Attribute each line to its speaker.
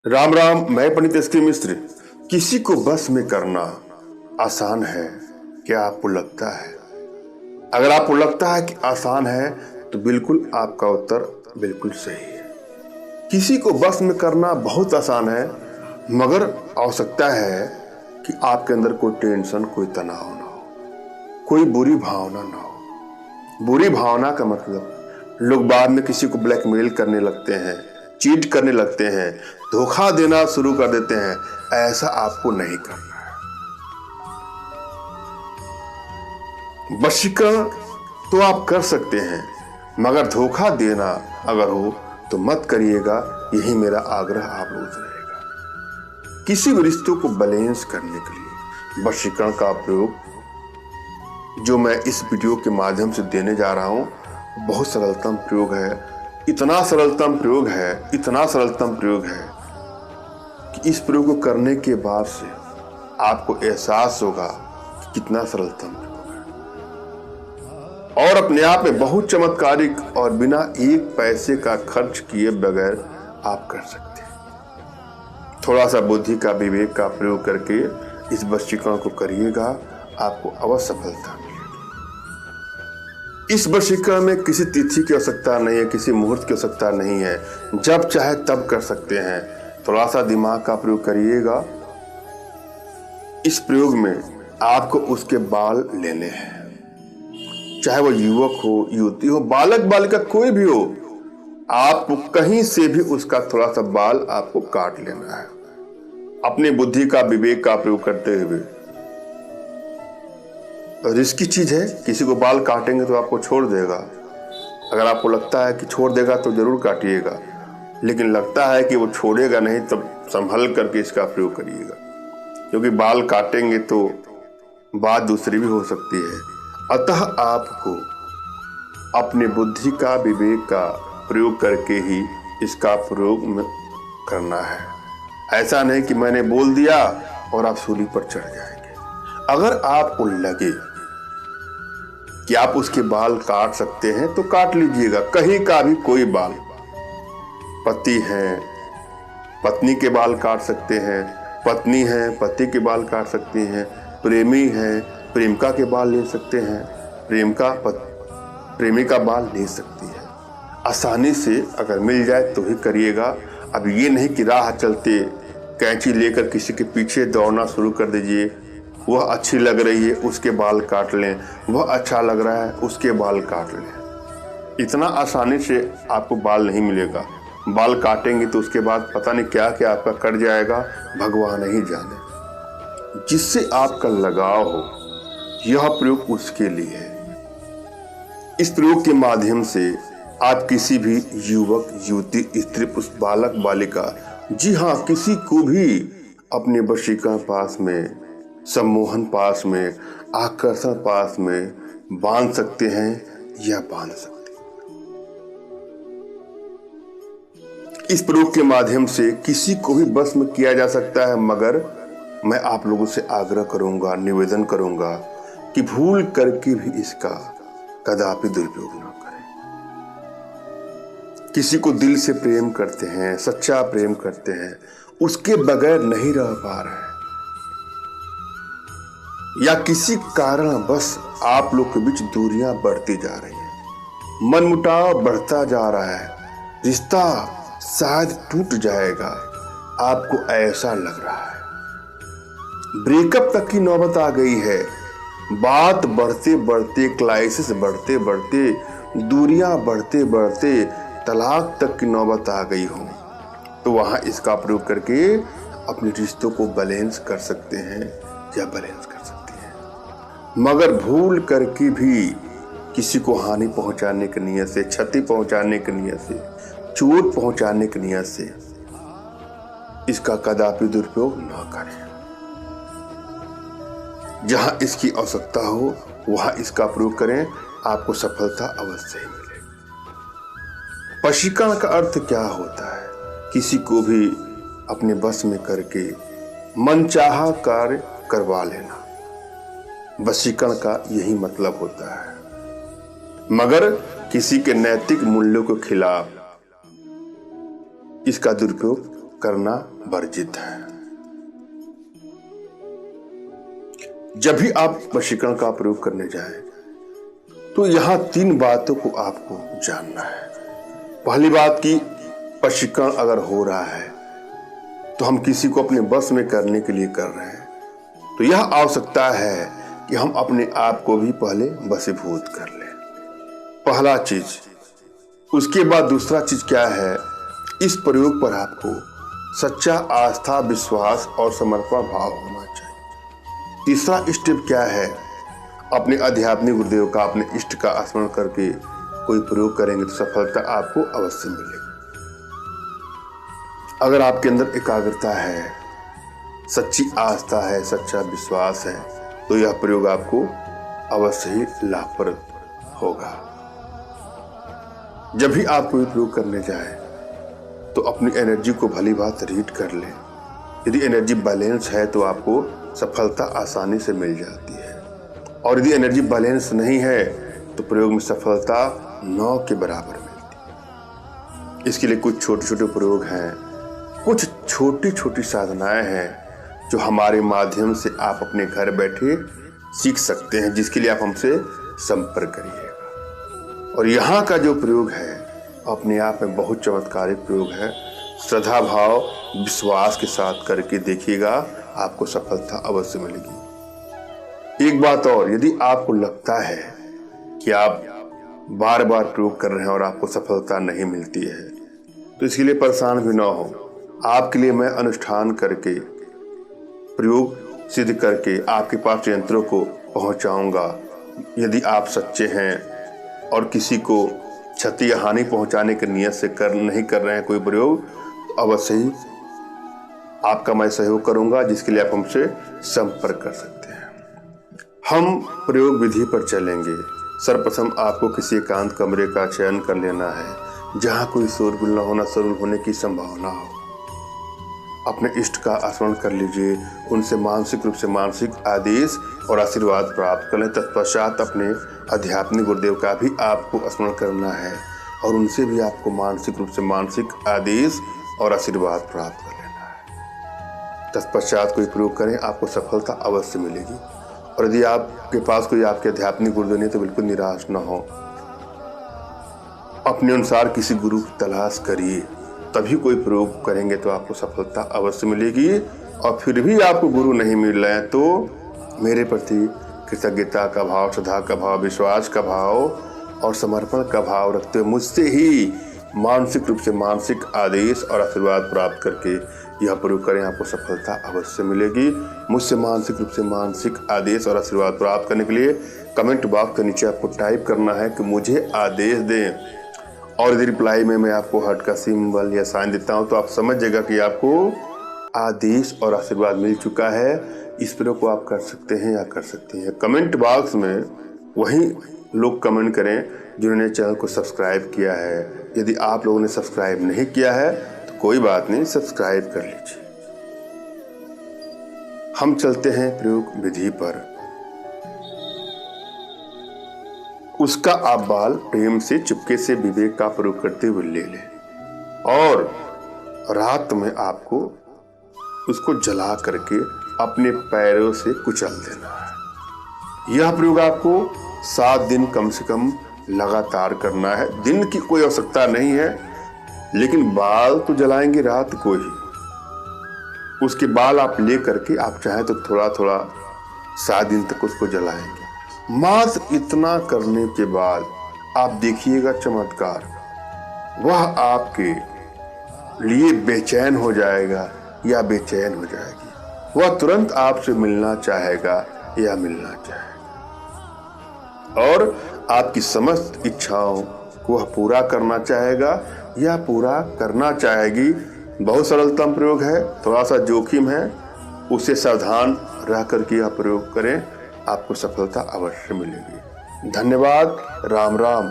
Speaker 1: राम राम। मैं पंडित एसके मिश्र। किसी को बस में करना आसान है क्या आपको लगता है? अगर आपको लगता है कि आसान है तो बिल्कुल आपका उत्तर बिल्कुल सही है। किसी को बस में करना बहुत आसान है, मगर आवश्यकता है कि आपके अंदर कोई टेंशन, कोई तनाव ना हो, कोई बुरी भावना ना हो। बुरी भावना का मतलब लोग बाद में किसी को ब्लैकमेल करने लगते हैं, चीट करने लगते हैं, धोखा देना शुरू कर देते हैं। ऐसा आपको नहीं करना है। वशीकरण तो आप कर सकते हैं, मगर धोखा देना अगर हो तो मत करिएगा। यही मेरा आग्रह आप लोगों से रहेगा। किसी भी रिश्तों को बैलेंस करने के लिए वशीकरण का प्रयोग जो मैं इस वीडियो के माध्यम से देने जा रहा हूं, बहुत सरलतम प्रयोग है। इतना सरलतम प्रयोग है कि इस प्रयोग को करने के बाद से आपको एहसास होगा कि कितना सरलतम प्रयोग है, और अपने आप में बहुत चमत्कारिक और बिना एक पैसे का खर्च किए बगैर आप कर सकते हैं। थोड़ा सा बुद्धि का, विवेक का प्रयोग करके इस वशीकरण को करिएगा, आपको अवश्य सफलता मिलेगी। इस वशीकरण में किसी तिथि की आवश्यकता नहीं है, किसी मुहूर्त की आवश्यकता नहीं है, जब चाहे तब कर सकते हैं। थोड़ा सा दिमाग का प्रयोग करिएगा। इस प्रयोग में आपको उसके बाल लेने हैं, चाहे वो युवक हो, युवती हो, बालक बालिका कोई भी हो, आपको कहीं से भी उसका थोड़ा सा बाल आपको काट लेना है अपनी बुद्धि का, विवेक का प्रयोग करते हुए। रिस्की चीज है, किसी को बाल काटेंगे तो आपको छोड़ देगा। अगर आपको लगता है कि छोड़ देगा तो जरूर काटिएगा, लेकिन लगता है कि वो छोड़ेगा नहीं, तब संभल करके इसका प्रयोग करिएगा, क्योंकि बाल काटेंगे तो बात दूसरी भी हो सकती है। अतः आपको अपने बुद्धि का, विवेक का प्रयोग करके ही इसका प्रयोग करना है। ऐसा नहीं कि मैंने बोल दिया और आप सूली पर चढ़ जाएंगे। अगर आपको लगे कि आप उसके बाल काट सकते हैं तो काट लीजिएगा, कहीं का भी कोई बाल। पति है, पत्नी के बाल काट सकते हैं, पत्नी है, पति के बाल काट सकती हैं, प्रेमी है, प्रेमिका के बाल ले सकते हैं, प्रेमिका प्रेमी का बाल ले सकती है। आसानी से अगर मिल जाए तो ही करिएगा। अब ये नहीं कि राह चलते कैंची लेकर किसी के पीछे दौड़ना शुरू कर दीजिए। वह अच्छी लग रही है उसके बाल काट लें, वह अच्छा लग रहा है उसके बाल काट लें। इतना आसानी से आपको बाल नहीं मिलेगा। बाल काटेंगे तो उसके बाद पता नहीं क्या क्या आपका कट जाएगा, भगवान ही जाने। जिससे आपका लगाव हो, यह प्रयोग उसके लिए है। इस प्रयोग के माध्यम से आप किसी भी युवक, युवती, स्त्री, पुरुष, बालक, बालिका, जी हाँ, किसी को भी अपने वशीकरण पास में, सम्मोहन पास में, आकर्षण पास में बांध सकते हैं या बांध सकते हैं। इस प्रयोग के माध्यम से किसी को भी बस में किया जा सकता है, मगर मैं आप लोगों से आग्रह करूंगा, निवेदन करूंगा कि भूल करके भी इसका कदापि दुरुपयोग ना करें। किसी को दिल से प्रेम करते हैं, सच्चा प्रेम करते हैं, उसके बगैर नहीं रह पा रहे हैं, या किसी कारण बस आप लोग के बीच दूरियां बढ़ती जा रही हैं, मनमुटाव बढ़ता जा रहा है, रिश्ता शायद टूट जाएगा, आपको ऐसा लग रहा है, ब्रेकअप तक की नौबत आ गई है, बात बढ़ते बढ़ते, क्राइसिस बढ़ते बढ़ते, दूरियां बढ़ते बढ़ते तलाक तक की नौबत आ गई हो, तो वहां इसका प्रयोग करके अपने रिश्तों को बैलेंस कर सकते हैं या बैलेंस कर सकते हैं। मगर भूल करके भी किसी को हानि पहुंचाने की नियत से, क्षति पहुंचाने की नियत से, चोट पहुंचाने की नियत से इसका कदापि दुरुपयोग न करें। जहां इसकी आवश्यकता हो वहां इसका प्रयोग करें, आपको सफलता अवश्य ही मिलेगी। वशीकरण का अर्थ क्या होता है? किसी को भी अपने बस में करके मनचाहा कार्य करवा लेना, वशीकरण का यही मतलब होता है। मगर किसी के नैतिक मूल्यों के खिलाफ इसका दुरुपयोग करना वर्जित है। जब भी आप वशीकरण का प्रयोग करने जाएं, तो यहां 3 बातों को आपको जानना है। पहली बात कि वशीकरण अगर हो रहा है तो हम किसी को अपने बस में करने के लिए कर रहे हैं, तो यह आवश्यकता है कि हम अपने आप को भी पहले वशीभूत कर लें, पहला चीज। उसके बाद दूसरा चीज क्या है, इस प्रयोग पर आपको सच्चा आस्था, विश्वास और समर्पण भाव होना चाहिए। तीसरा स्टेप क्या है, अपने आध्यात्मिक गुरुदेव का, अपने इष्ट का स्मरण करके कोई प्रयोग करेंगे तो सफलता आपको अवश्य मिलेगी। अगर आपके अंदर एकाग्रता है, सच्ची आस्था है, सच्चा विश्वास है, तो यह प्रयोग आपको अवश्य ही लाभप्रद होगा। जब भी आप कोई प्रयोग करने जाए तो अपनी एनर्जी को भली बात रीड कर लें। यदि एनर्जी बैलेंस है तो आपको सफलता आसानी से मिल जाती है, और यदि एनर्जी बैलेंस नहीं है तो प्रयोग में सफलता 9 के बराबर मिलती है। इसके लिए कुछ छोटे छोटे प्रयोग हैं, कुछ छोटी छोटी साधनाएं हैं जो हमारे माध्यम से आप अपने घर बैठे सीख सकते हैं, जिसके लिए आप हमसे संपर्क करिएगा। और यहाँ का जो प्रयोग है अपने आप में बहुत चमत्कारिक प्रयोग है। श्रद्धा भाव विश्वास के साथ करके देखिएगा, आपको सफलता अवश्य मिलेगी। एक बात और, यदि आपको लगता है कि आप बार बार प्रयोग कर रहे हैं और आपको सफलता नहीं मिलती है, तो इसके लिए परेशान भी ना हो। आपके लिए मैं अनुष्ठान करके, प्रयोग सिद्ध करके आपके पास यंत्रों को पहुंचाऊंगा। यदि आप सच्चे हैं और किसी को क्षति या हानि पहुंचाने की नियत से नहीं कर रहे हैं कोई प्रयोग, तो अवश्य ही आपका मैं सहयोग करूंगा, जिसके लिए आप हमसे संपर्क कर सकते हैं। हम प्रयोग विधि पर चलेंगे। सर्वप्रथम आपको किसी एकांत कमरे का चयन कर लेना है जहां कोई शोरगुल न होना, शोरगुल होने की संभावना हो। अपने इष्ट का स्मरण कर लीजिए, उनसे मानसिक रूप से मानसिक आदेश और आशीर्वाद प्राप्त कर लें। तत्पश्चात अपने आध्यात्मिक गुरुदेव का भी आपको स्मरण करना है और उनसे भी आपको मानसिक रूप से मानसिक आदेश और आशीर्वाद प्राप्त कर लेना है। तत्पश्चात कोई प्रयोग करें, आपको सफलता अवश्य मिलेगी। और यदि आपके पास कोई आपके आध्यात्मिक गुरुदेव नहीं तो बिल्कुल निराश न हो, अपने अनुसार किसी गुरु की तलाश करिए, तभी कोई प्रयोग करेंगे तो आपको सफलता अवश्य मिलेगी। और फिर भी आपको गुरु नहीं मिल रहे हैं तो मेरे प्रति कृतज्ञता का भाव, श्रद्धा का भाव, विश्वास का भाव और समर्पण का भाव रखते हुए मुझसे ही मानसिक रूप से मानसिक आदेश और आशीर्वाद प्राप्त करके यह प्रयोग करें, आपको सफलता अवश्य मिलेगी। मुझसे मानसिक रूप से मानसिक आदेश और आशीर्वाद प्राप्त करने के लिए कमेंट बॉक्स के नीचे आपको टाइप करना है कि मुझे आदेश दें, और यदि रिप्लाई में मैं आपको हार्ट का सिंबल या साइन देता हूं तो आप समझ जाएगा कि आपको आदेश और आशीर्वाद मिल चुका है। इस प्रयोग को आप कर सकते हैं या कर सकती हैं। कमेंट बॉक्स में वही लोग कमेंट करें जिन्होंने चैनल को सब्सक्राइब किया है। यदि आप लोगों ने सब्सक्राइब नहीं किया है तो कोई बात नहीं, सब्सक्राइब कर लीजिए। हम चलते हैं प्रयोग विधि पर। उसका आप बाल प्रेम से चुपके से विवेक का प्रयोग करते हुए ले लें और रात में आपको उसको जला करके अपने पैरों से कुचल देना है। यह प्रयोग आपको 7 दिन कम से कम लगातार करना है। दिन की कोई आवश्यकता नहीं है, लेकिन बाल तो जलाएंगे रात को ही। उसके बाल आप ले करके आप चाहें तो थोड़ा थोड़ा 7 दिन तक उसको जलाएंगे। मात्र इतना करने के बाद आप देखिएगा चमत्कार, वह आपके लिए बेचैन हो जाएगा या बेचैन हो जाएगी। वह तुरंत आपसे मिलना चाहेगा या मिलना चाहेगा और आपकी समस्त इच्छाओं को वह पूरा करना चाहेगा या पूरा करना चाहेगी। बहुत सरलतम प्रयोग है, थोड़ा सा जोखिम है, उसे सावधान रह करके यह प्रयोग करें, आपको सफलता अवश्य मिलेगी। धन्यवाद। राम राम।